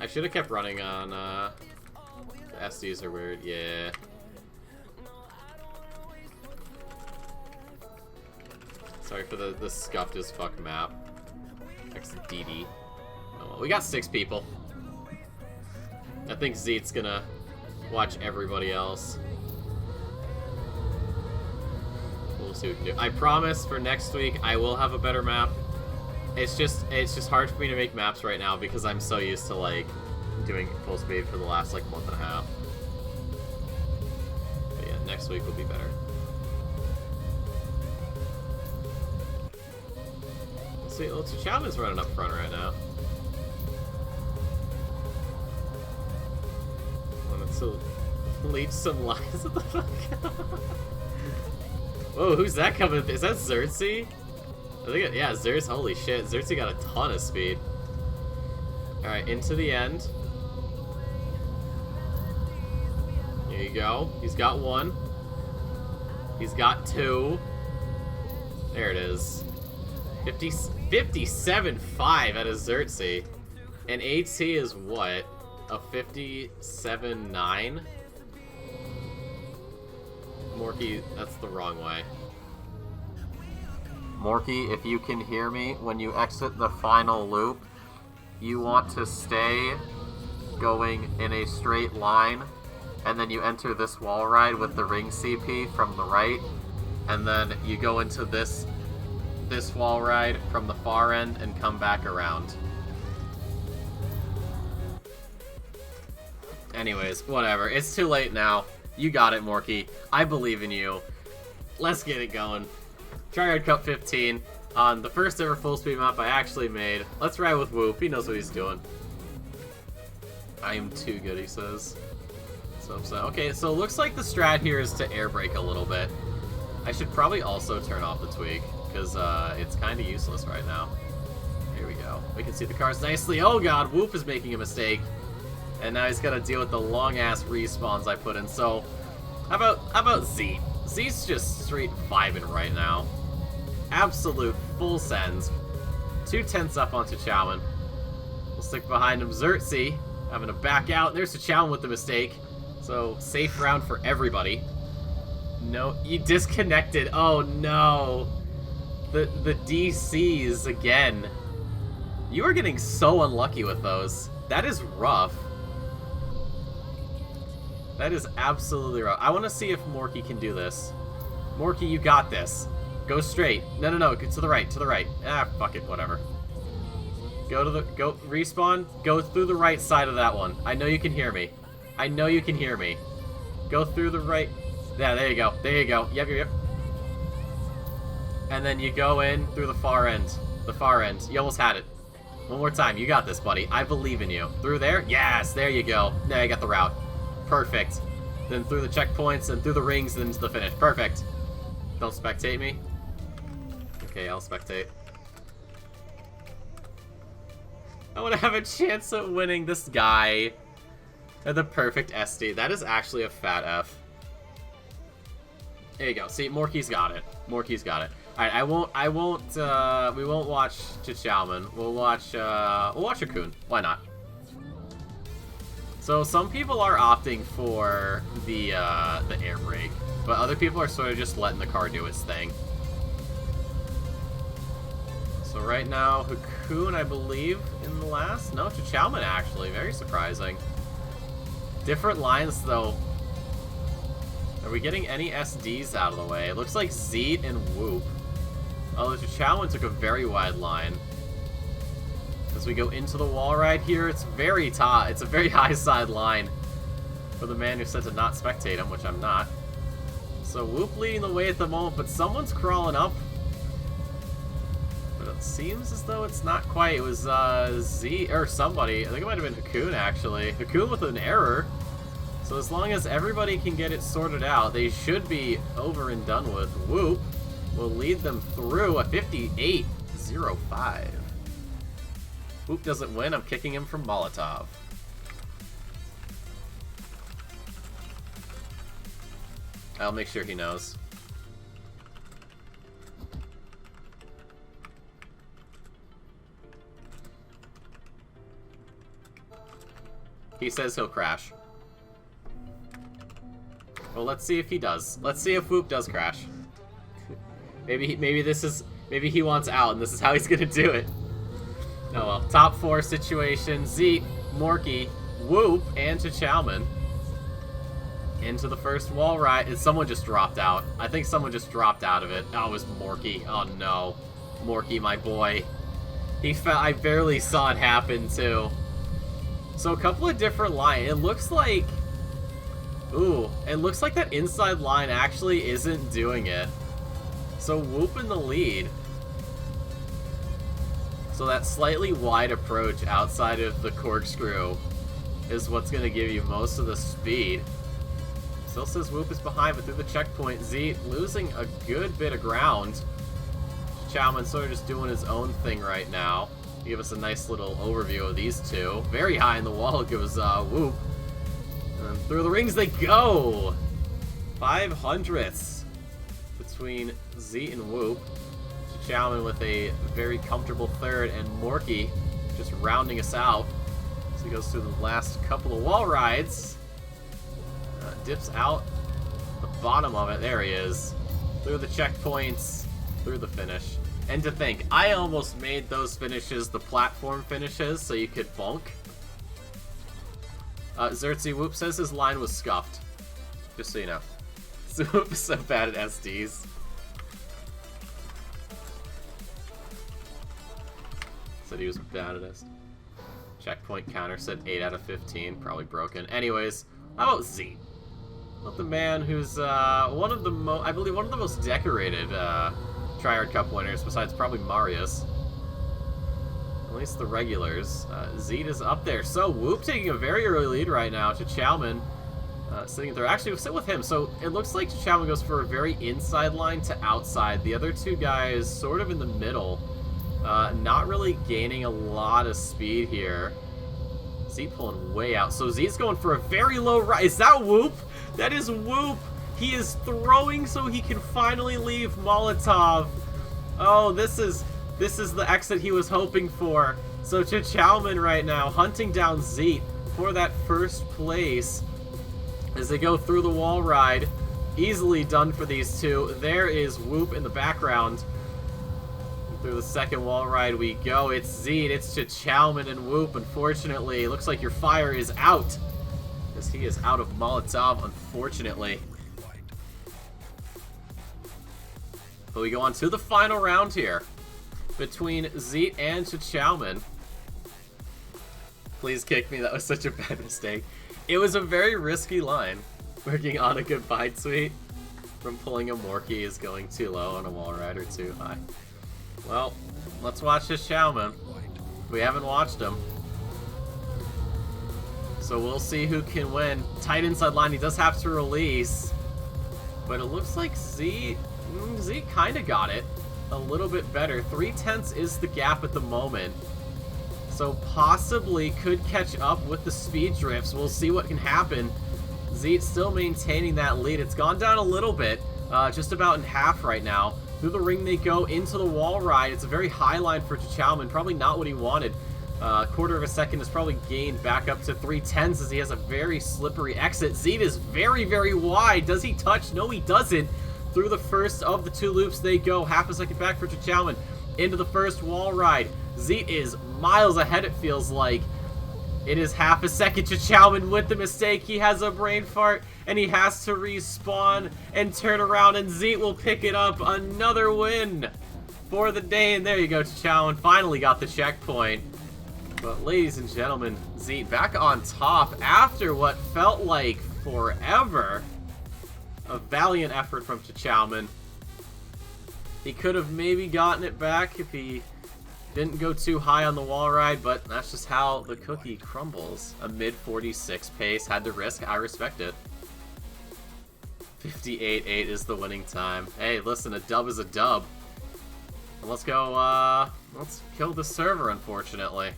should have kept running on, the SDs are weird, yeah. Sorry for the scuffed as fuck map. XDD. Oh, well, we got 6 people. I think Zeet's gonna watch everybody else. We'll see what we can do. I promise for next week I will have a better map. It's just hard for me to make maps right now because I'm so used to like doing full speed for the last like month and a half. But yeah, next week will be better. Let's see, well, T'Challa's running up front right now. So leave some lies at the fuck. Whoa, who's that coming? Is that Xerxes? I think yeah, Xerxes. Holy shit, Xerxes got a ton of speed. All right, into the end. Here you go. He's got 1. He's got 2. There it is. 57.5 out of Xerxes. And AT is what? A 57.9? Morky, that's the wrong way. Morky, if you can hear me, when you exit the final loop, you want to stay going in a straight line, and then you enter this wall ride with the ring CP from the right, and then you go into this wall ride from the far end and come back around. Anyways, whatever. It's too late now. You got it, Morky. I believe in you. Let's get it going. TryHard Cup 15 on the first ever full speed map I actually made. Let's ride with Whoop. He knows what he's doing. I am too good, he says. So upset. Okay, so it looks like the strat here is to air brake a little bit. I should probably also turn off the tweak because it's kind of useless right now. Here we go. We can see the cars nicely. Oh god, Whoop is making a mistake. And now he's got to deal with the long-ass respawns I put in. So, how about Zeet? Zeet's just straight vibing right now. Absolute full sends. 2 tenths up on T'Challa's. We'll stick behind him. Xerxes having to back out. There's T'Challa's with the mistake. So, safe round for everybody. No, you disconnected. Oh no. The DCs again. You are getting so unlucky with those. That is rough. That is absolutely rough. I want to see if Morky can do this. Morky, you got this. Go straight. No, no, no. Go to the right. To the right. Ah, fuck it. Whatever. Go respawn. Go through the right side of that one. I know you can hear me. I know you can hear me. Go through the right. Yeah, there you go. There you go. Yep, yep, yep. And then you go in through the far end. The far end. You almost had it. One more time. You got this, buddy. I believe in you. Through there? Yes, there you go. Now you got the route. Perfect. Then through the checkpoints and through the rings and into the finish. Perfect. Don't spectate me. Okay, I'll spectate. I want to have a chance at winning this guy at the perfect SD. That is actually a fat F. There you go. See, Morky's got it. Morky's got it. Alright, we won't watch T'Challa's. We'll watch Raccoon. Why not? So some people are opting for the air brake, but other people are sort of just letting the car do its thing. So right now, Raccoon, I believe, in the last? No, T'Challa's actually. Very surprising. Different lines, though. Are we getting any SDs out of the way? It looks like Zeet and Whoop. Oh, the T'Challa's took a very wide line. As we go into the wall right here, it's very tight. It's a very high side line for the man who said to not spectate him, which I'm not. So Whoop leading the way at the moment, but someone's crawling up. But it seems as though it's not quite. It was Z or somebody. I think it might have been Raccoon actually. Raccoon with an error. So as long as everybody can get it sorted out, they should be over and done with. Whoop will lead them through a 58.05. Whoop doesn't win. I'm kicking him from Molotov. I'll make sure he knows. He says he'll crash. Well, let's see if he does. Let's see if Whoop does crash. maybe he wants out, and this is how he's gonna do it. Oh well. Top 4 situation. Zeet, Morky, Whoop, and Chichalman. Into the first wall ride. Someone just dropped out. I think someone just dropped out of it. Oh, it was Morky. Oh no. Morky, my boy. I barely saw it happen, too. So a couple of different lines. It looks like... Ooh, it looks like that inside line actually isn't doing it. So Whoop in the lead. So that slightly wide approach outside of the corkscrew is what's going to give you most of the speed. Still says Whoop is behind, but through the checkpoint, Z losing a good bit of ground. Chowman sort of just doing his own thing right now. Give us a nice little overview of these two. Very high in the wall goes Whoop. And then through the rings they go! 500ths between Z and Whoop. Chowman with a very comfortable third, and Morky just rounding us out. So he goes through the last couple of wall rides. Dips out the bottom of it. There he is. Through the checkpoints, through the finish. And to think, I almost made those finishes the platform finishes so you could bonk. Xerxes Whoop says his line was scuffed. Just so you know. So Whoop is so bad at SDs. Said he was bad at SD. Checkpoint counter said 8 out of 15. Probably broken. Anyways, how about Z? About the man who's one of the most decorated TryHard Cup winners, besides probably Marius. At least the regulars. Zeet is up there. So Whoop taking a very early lead right now. Chichalman sitting there. Actually, we'll sit with him. So it looks like Chichalman goes for a very inside line to outside. The other two guys sort of in the middle. Not really gaining a lot of speed here. Zeet pulling way out. So Zeet's going for a very low ride. Is that Whoop? That is Whoop. He is throwing so he can finally leave Molotov. Oh, this is the exit he was hoping for. So Chichalman right now hunting down Zeet for that first place as they go through the wall ride. Easily done for these two. There is Whoop in the background. Through the second wall ride we go. It's Zeet, it's Chichalman and Whoop. Unfortunately, it looks like your fire is out. Because he is out of Molotov, unfortunately. But we go on to the final round here. Between Zeet and Chichalman. Please kick me, that was such a bad mistake. It was a very risky line. Working on a goodbye tweet from pulling a Morky is going too low on a wall ride or too high. Well, let's watch Chichalman. We haven't watched him. So we'll see who can win. Tight inside line, he does have to release. But it looks like Zeet kind of got it a little bit better. 3/10 is the gap at the moment. So possibly could catch up with the speed drifts. We'll see what can happen. Zeet still maintaining that lead. It's gone down a little bit, just about in half right now. Through the ring they go into the wall ride. It's a very high line for Chichalman. Probably not what he wanted. Quarter of a second is probably gained back up to 3/10 as he has a very slippery exit. Zeet is very, very wide. Does he touch? No, he doesn't. Through the first of the two loops they go. Half a second back for Chichalman. Into the first wall ride. Zeet is miles ahead, it feels like. It is half a second. Chichalman with the mistake. He has a brain fart and he has to respawn and turn around, and Zeet will pick it up. Another win for the day. And there you go, Chichalman finally got the checkpoint. But ladies and gentlemen, Zeet back on top after what felt like forever. A valiant effort from Chichalman. He could have maybe gotten it back if he didn't go too high on the wall ride, but that's just how the cookie crumbles. A mid-46 pace, had to risk, I respect it. 58.8 is the winning time. Hey, listen, a dub is a dub. Let's go, let's kill the server, unfortunately.